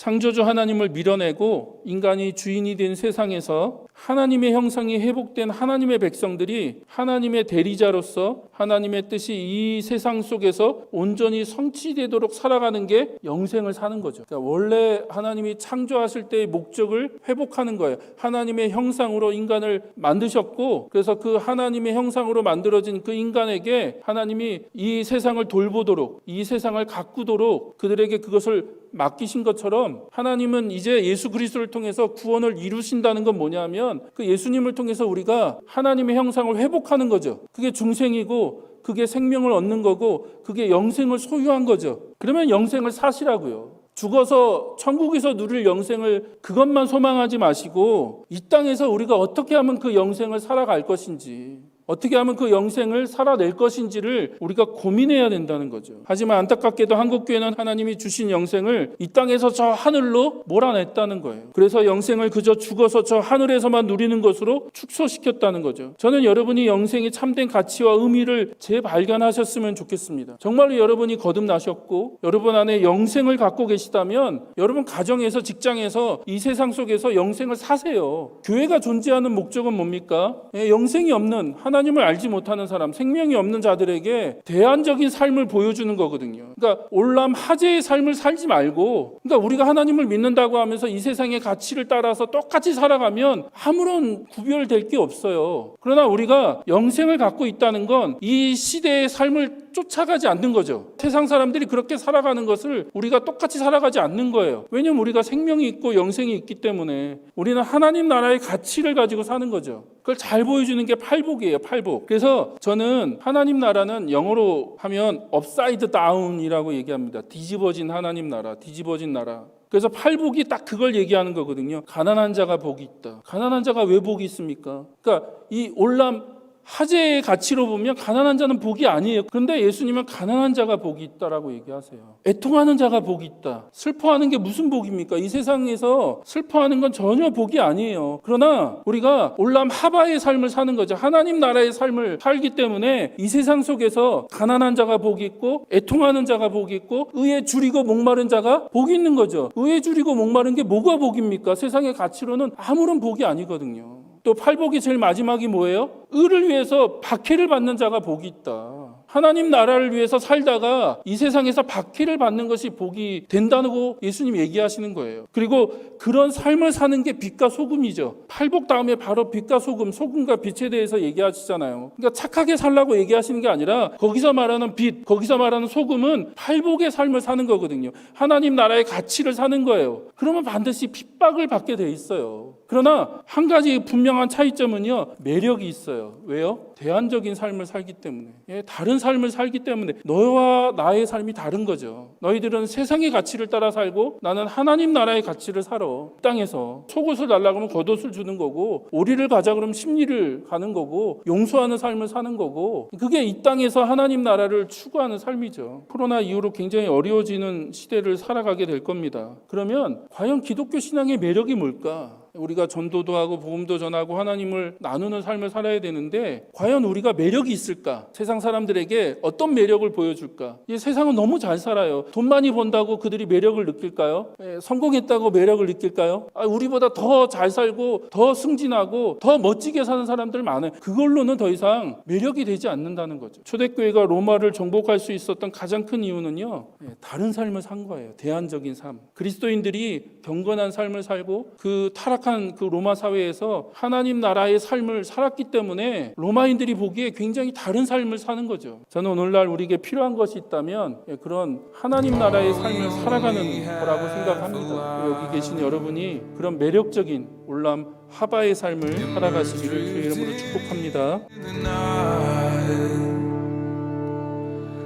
창조주 하나님을 밀어내고 인간이 주인이 된 세상에서 하나님의 형상이 회복된 하나님의 백성들이 하나님의 대리자로서 하나님의 뜻이 이 세상 속에서 온전히 성취되도록 살아가는 게 영생을 사는 거죠. 그러니까 원래 하나님이 창조하실 때의 목적을 회복하는 거예요. 하나님의 형상으로 인간을 만드셨고, 그래서 그 하나님의 형상으로 만들어진 그 인간에게 하나님이 이 세상을 돌보도록, 이 세상을 가꾸도록 그들에게 그것을 맡기신 것처럼 하나님은 이제 예수 그리스도를 통해서 구원을 이루신다는 건 뭐냐면 그 예수님을 통해서 우리가 하나님의 형상을 회복하는 거죠. 그게 중생이고 그게 생명을 얻는 거고 그게 영생을 소유한 거죠. 그러면 영생을 사시라고요. 죽어서 천국에서 누릴 영생을 그것만 소망하지 마시고 이 땅에서 우리가 어떻게 하면 그 영생을 살아갈 것인지, 어떻게 하면 그 영생을 살아낼 것인지를 우리가 고민해야 된다는 거죠. 하지만 안타깝게도 한국교회는 하나님이 주신 영생을 이 땅에서 저 하늘로 몰아냈다는 거예요. 그래서 영생을 그저 죽어서 저 하늘에서만 누리는 것으로 축소시켰다는 거죠. 저는 여러분이 영생의 참된 가치와 의미를 재발견하셨으면 좋겠습니다. 정말로 여러분이 거듭나셨고 여러분 안에 영생을 갖고 계시다면 여러분 가정에서, 직장에서, 이 세상 속에서 영생을 사세요. 교회가 존재하는 목적은 뭡니까? 영생이 없는, 하나님을 알지 못하는 사람, 생명이 없는 자들에게 대안적인 삶을 보여주는 거거든요. 그러니까 올람하재의 삶을 살지 말고, 그러니까 우리가 하나님을 믿는다고 하면서 이 세상의 가치를 따라서 똑같이 살아가면 아무런 구별될 게 없어요. 그러나 우리가 영생을 갖고 있다는 건 이 시대의 삶을 쫓아가지 않는 거죠. 세상 사람들이 그렇게 살아가는 것을 우리가 똑같이 살아가지 않는 거예요. 왜냐하면 우리가 생명이 있고 영생이 있기 때문에 우리는 하나님 나라의 가치를 가지고 사는 거죠. 그걸 잘 보여주는 게 팔복이에요. 팔복. 그래서 저는 하나님 나라는 영어로 하면 업사이드 다운이라고 얘기합니다. 뒤집어진 하나님 나라, 뒤집어진 나라. 그래서 팔복이 딱 그걸 얘기하는 거거든요. 가난한 자가 복이 있다. 가난한 자가 왜 복이 있습니까? 그러니까 이 올람 하재의 가치로 보면 가난한 자는 복이 아니에요. 그런데 예수님은 가난한 자가 복이 있다라고 얘기하세요. 애통하는 자가 복이 있다. 슬퍼하는 게 무슨 복입니까? 이 세상에서 슬퍼하는 건 전혀 복이 아니에요. 그러나 우리가 올람 하바의 삶을 사는 거죠. 하나님 나라의 삶을 살기 때문에 이 세상 속에서 가난한 자가 복이 있고 애통하는 자가 복이 있고 의에 줄이고 목마른 자가 복이 있는 거죠. 의에 줄이고 목마른 게 뭐가 복입니까? 세상의 가치로는 아무런 복이 아니거든요. 또 팔복이 제일 마지막이 뭐예요? 의를 위해서 박해를 받는 자가 복이 있다. 하나님 나라를 위해서 살다가 이 세상에서 박해를 받는 것이 복이 된다고 예수님 얘기하시는 거예요. 그리고 그런 삶을 사는 게 빛과 소금이죠. 팔복 다음에 바로 빛과 소금, 소금과 빛에 대해서 얘기하시잖아요. 그러니까 착하게 살라고 얘기하시는 게 아니라 거기서 말하는 빛, 거기서 말하는 소금은 팔복의 삶을 사는 거거든요. 하나님 나라의 가치를 사는 거예요. 그러면 반드시 핍박을 받게 돼 있어요. 그러나 한 가지 분명한 차이점은요, 매력이 있어요. 왜요? 대안적인 삶을 살기 때문에, 다른 삶을 살기 때문에. 너와 나의 삶이 다른 거죠. 너희들은 세상의 가치를 따라 살고 나는 하나님 나라의 가치를 살아. 땅에서 속옷을 달라고 하면 겉옷을 주는 거고, 오리를 가자 그러면 십리를 가는 거고, 용서하는 삶을 사는 거고, 그게 이 땅에서 하나님 나라를 추구하는 삶이죠. 코로나 이후로 굉장히 어려워지는 시대를 살아가게 될 겁니다. 그러면 과연 기독교 신앙의 매력이 뭘까? 우리가 전도도 하고 복음도 전하고 하나님을 나누는 삶을 살아야 되는데 과연 우리가 매력이 있을까? 세상 사람들에게 어떤 매력을 보여줄까? 이 세상은 너무 잘 살아요. 돈 많이 번다고 그들이 매력을 느낄까요? 성공했다고 매력을 느낄까요? 우리보다 더 잘 살고 더 승진하고 더 멋지게 사는 사람들 많아요. 그걸로는 더 이상 매력이 되지 않는다는 거죠. 초대교회가 로마를 정복할 수 있었던 가장 큰 이유는요, 다른 삶을 산 거예요. 대안적인 삶. 그리스도인들이 경건한 삶을 살고 그 타락한 그 로마 사회에서 하나님 나라의 삶을 살았기 때문에 로마인들이 보기에 굉장히 다른 삶을 사는 거죠. 저는 오늘날 우리에게 필요한 것이 있다면 그런 하나님 나라의 삶을 살아가는 거라고 생각합니다. 여기 계신 여러분이 그런 매력적인 올람 하바의 삶을 살아가시기를 주의 이름으로 축복합니다.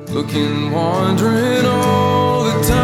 Looking, wandering all the time.